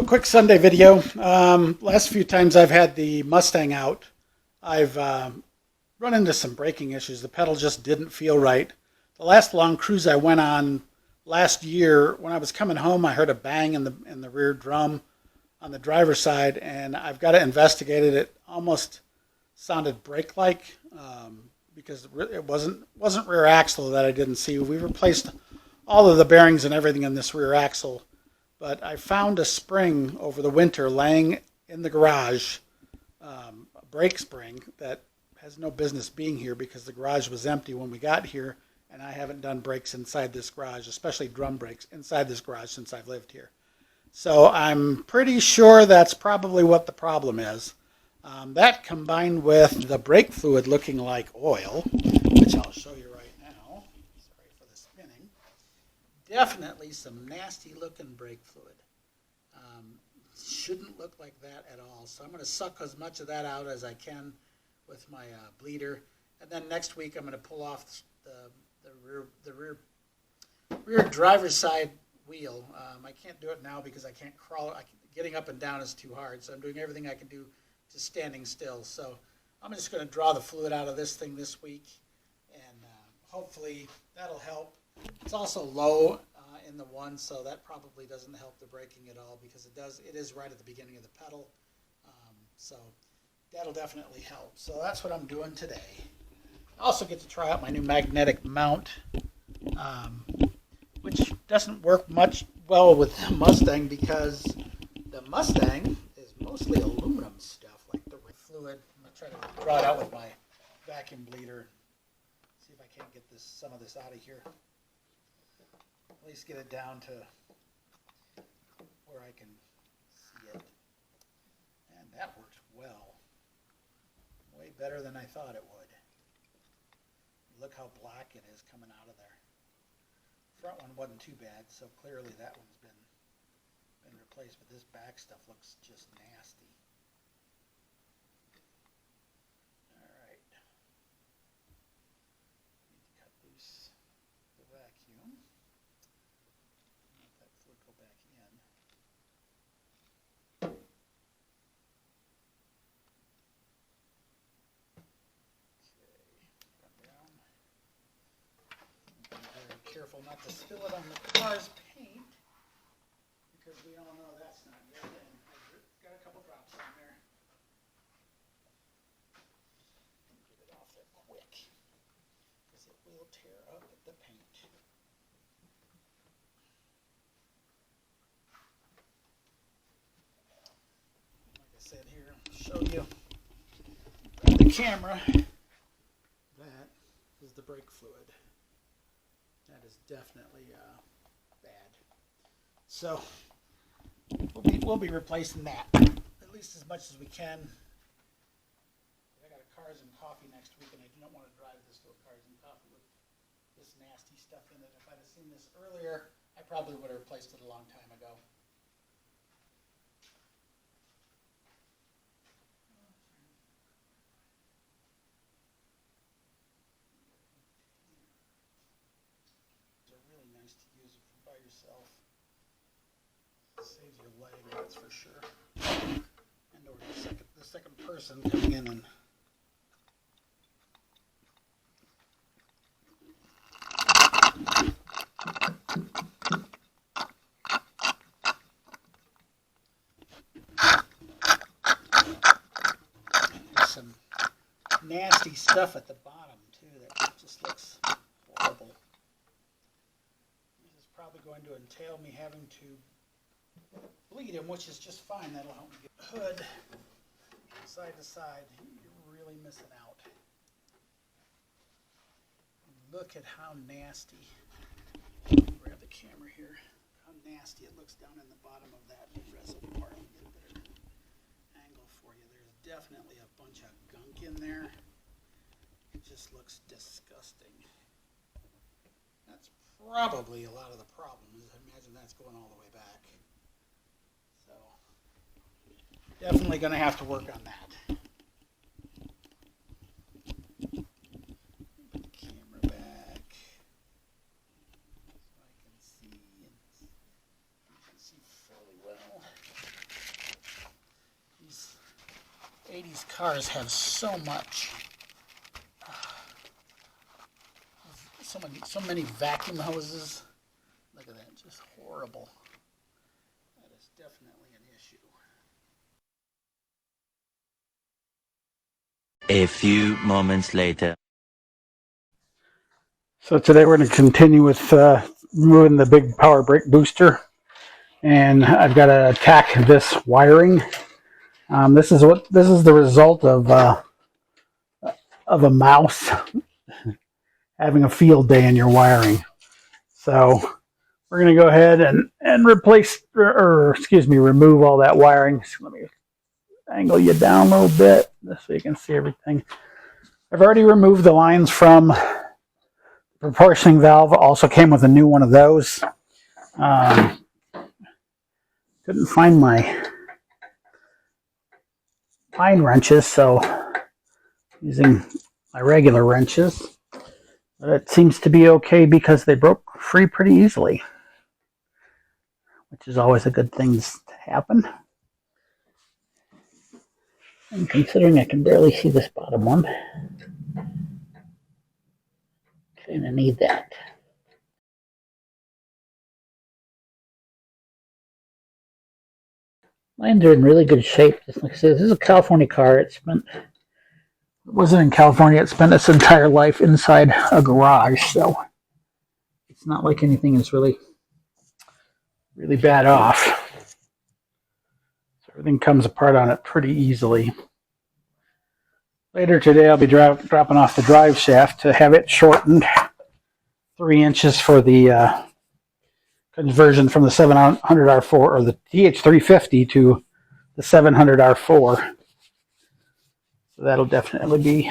quick Sunday video. Last few times I've had the Mustang out, I've run into some braking issues. The pedal just didn't feel right. The last long cruise I went on last year, when I was coming home, I heard a bang in the rear drum on the driver's side, and I've got to investigate it. It almost sounded brake-like because it wasn't rear axle that I didn't see. We replaced all of the bearings and everything in this rear axle. But I found a spring over the winter laying in the garage, a brake spring that has no business being here because the garage was empty when we got here, and I haven't done brakes inside this garage, especially drum brakes, inside this garage since I've lived here. So I'm pretty sure that's probably what the problem is. That combined with the brake fluid looking like oil, which I'll show you right now. Sorry for the spinning. Definitely some nasty looking brake fluid. Shouldn't look like that at all. So I'm going to suck as much of that out as I can with my bleeder. And then next week I'm going to pull off the rear driver's side wheel. I can't do it now because I can't crawl. Getting up and down is too hard. So I'm doing everything I can do just standing still. So I'm just going to draw the fluid out of this thing this week. And hopefully that'll help. It's also low in the one, so that probably doesn't help the braking at all because it is right at the beginning of the pedal. So that'll definitely help. So that's what I'm doing today. I also get to try out my new magnetic mount, which doesn't work much well with the Mustang because the Mustang is mostly aluminum stuff, like the fluid. I'm going to try to draw it out with my vacuum bleeder. See if I can't get some of this out of here. At least get it down to where I can see it. And that works well. Way better than I thought it would. Look how black it is coming out of there. Front one wasn't too bad, so clearly that one's been replaced, but this back stuff looks just nasty. Alright. Need to cut loose the vacuum. Let that fluid go back in. Careful not to spill it on the car's paint because we all know that's not good, and I've got a couple drops on there. Get it off there quick because it will tear up the paint. Like I said here, I'll show you the camera. That is the brake fluid. That is definitely bad. So we'll be replacing that at least as much as we can. I got a Cars and Coffee next week, and I do not want to drive this to a Cars and Coffee with this nasty stuff in it. If I'd have seen this earlier, I probably would have replaced it a long time ago. Really nice to use it by yourself. Saves your leg, that's for sure. And over the second person coming in and there's some nasty stuff at the bottom too that just looks horrible. Probably going to entail me having to bleed him, which is just fine. That'll help me get the hood side to side. You're really missing out. Look at how nasty. Grab the camera here. How nasty it looks down in the bottom of that reservoir. Let me get a better angle for you. There's definitely a bunch of gunk in there. It just looks disgusting. That's probably a lot of the problem. I imagine that's going all the way back. So, definitely going to have to work on that. Put the camera back so I can see fairly well. 80s cars have so much, so many vacuum hoses. Look at that, just horrible. That is definitely an issue. A few moments later. So today we're going to continue with removing the big power brake booster, and I've got to attack this wiring. This is the result of a mouse having a field day in your wiring. So we're going to go ahead and replace, or excuse me, remove all that wiring. So let me angle you down a little bit so you can see everything. I've already removed the lines from the proportioning valve. Also came with a new one of those. Couldn't find my fine wrenches, so using my regular wrenches. But it seems to be okay because they broke free pretty easily, which is always a good thing to happen. And considering I can barely see this bottom one, kind of need that. Lines are in really good shape. Just like I said, this is a California car. It wasn't in California. It spent its entire life inside a garage, so it's not like anything is really bad off. So everything comes apart on it pretty easily. Later today, I'll be dropping off the drive shaft to have it shortened 3 inches for the conversion from the 700R4 or the TH350 to the 700R4. So that'll definitely be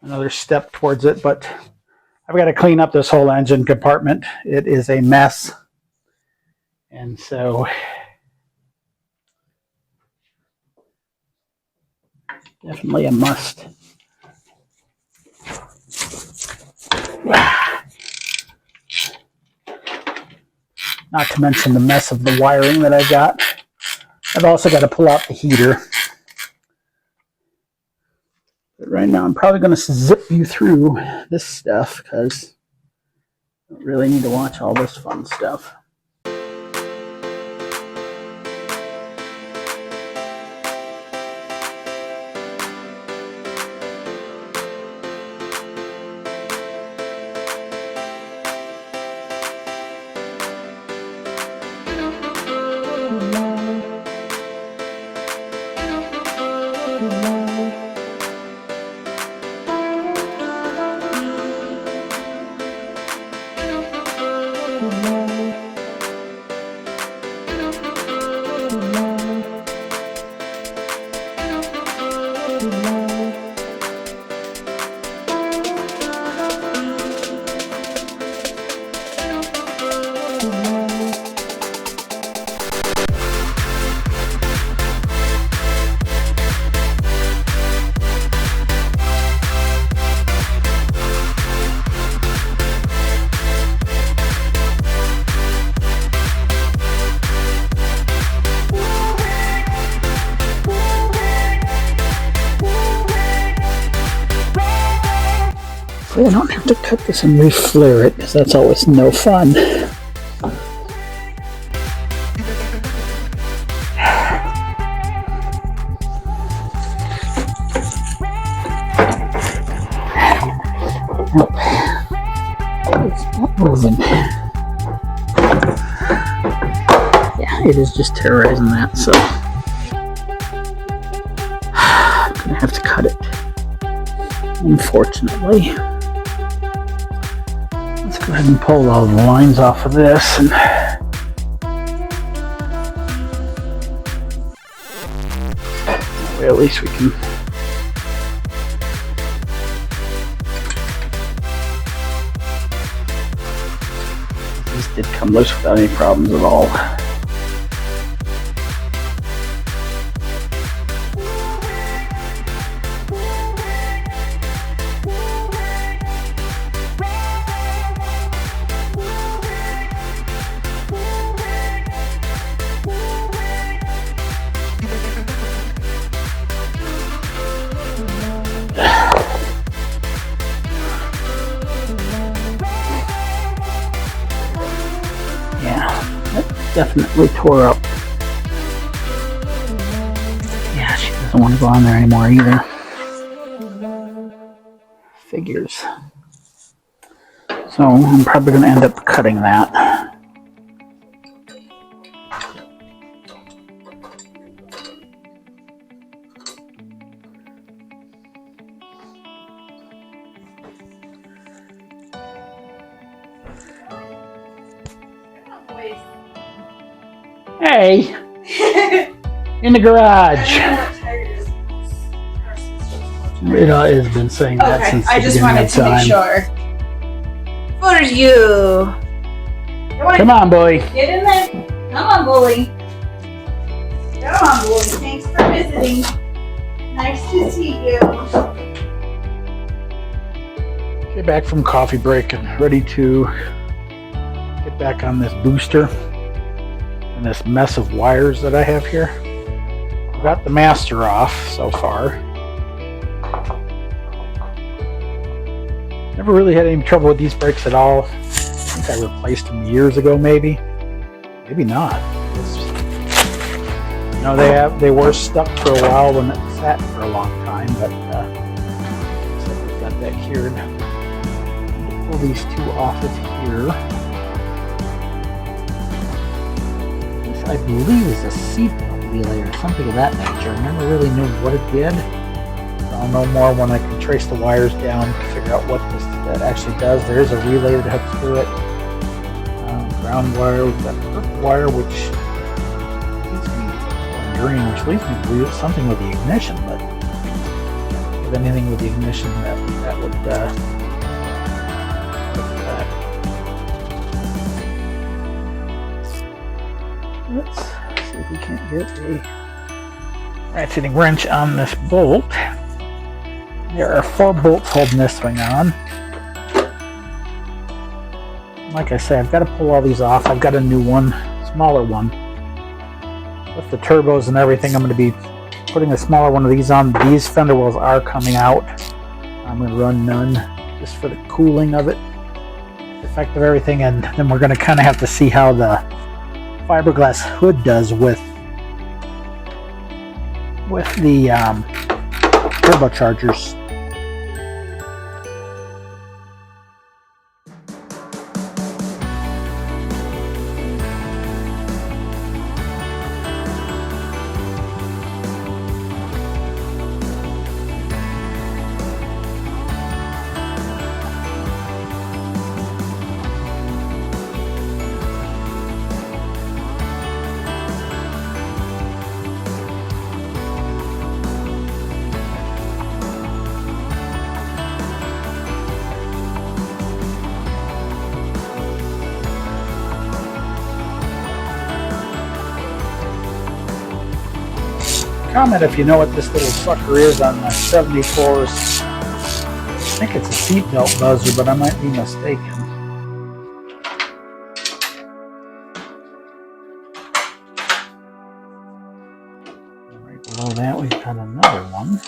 another step towards it, but I've got to clean up this whole engine compartment. It is a mess. And so definitely a must. Not to mention the mess of the wiring that I've got. I've also got to pull out the heater. But right now I'm probably going to zip you through this stuff because I don't really need to watch all this fun stuff. I don't have to cut this and reflare it because that's always no fun. Nope. It's not moving. Yeah, it is just terrorizing that, so I'm gonna have to cut it, unfortunately. Go ahead and pull all the lines off of this, and at least we can these did come loose without any problems at all. definitely tore up. Yeah, she doesn't want to go on there anymore either. Figures. So I'm probably going to end up cutting that. Hey! In the garage. It has been saying that since the beginning of time. I just wanted to make sure. For you. Come on, boy. Get in there. Come on, bully. Come on, bully. Thanks for visiting. Nice to see you. Get back from coffee break and ready to get back on this booster and this mess of wires that I have here. I've got the master off so far. Never really had any trouble with these brakes at all. I think I replaced them years ago, maybe. Maybe not. You know, they were stuck for a while when it sat for a long time, but so we've got that cured. Pull these two off of here. This, I believe, is a seatbelt relay or something of that nature. I never really knew what it did. I'll know more when I can trace the wires down to figure out what that actually does. There is a relay that hooks through it. Ground wire, we've got purple wire, which leads me, green, which leads me to believe it's something with the ignition, but if anything with the ignition that would let's see if we can't get a ratcheting wrench on this bolt. There are 4 bolts holding this thing on. Like I say, I've got to pull all these off. I've got a new one, smaller one. With the turbos and everything, I'm going to be putting a smaller one of these on. These fender wells are coming out. I'm going to run none just for the cooling of it, the effect of everything, and then we're going to kind of have to see how the fiberglass hood does with the turbochargers. Comment if you know what this little sucker is on the 74s. I think it's a seatbelt buzzer, but I might be mistaken. Right below that, we've got another one.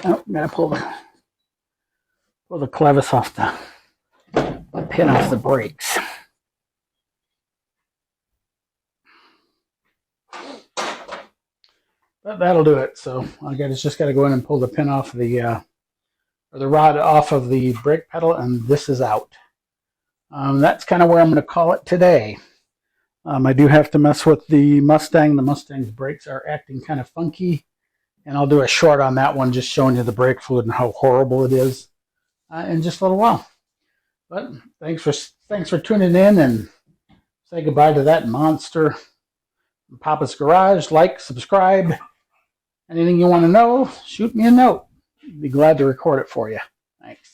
Oh, I'm gonna pull the clevis off the pin off the brakes. But that'll do it. So just got to go in and pull the pin off or the rod off of the brake pedal, and this is out. That's kind of where I'm going to call it today. I do have to mess with the Mustang. The Mustang's brakes are acting kind of funky, and I'll do a short on that one, just showing you the brake fluid and how horrible it is in just a little while. But thanks for tuning in, and say goodbye to that monster. Papa's Garage. Like, subscribe. Anything you want to know, shoot me a note. I'd be glad to record it for you. Thanks.